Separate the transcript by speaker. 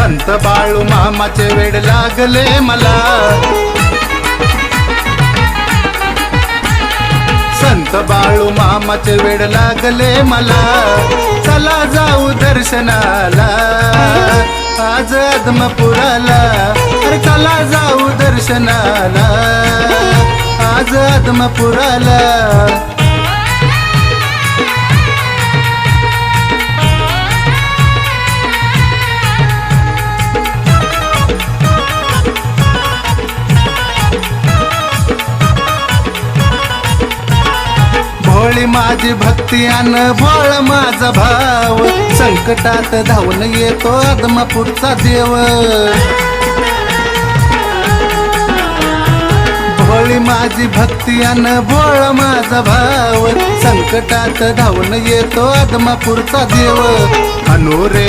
Speaker 1: संत बाळू मामाचे वेड लागले मला, संत बाळू मामाचे वेड लागले मला, चला जाऊ दर्शनाला आज आदमापुराला, अरे चला जाऊ दर्शनाला आज आदमापुराला। भोळी माझी भक्ती अन भोळ माझा भाव, संकटात धावून येतो आदमापूरचा देव। भोळी माझी भक्ती अन भोळ माझा भाव, संकटात धावून येतो आदमापूरचा देव। अनुरे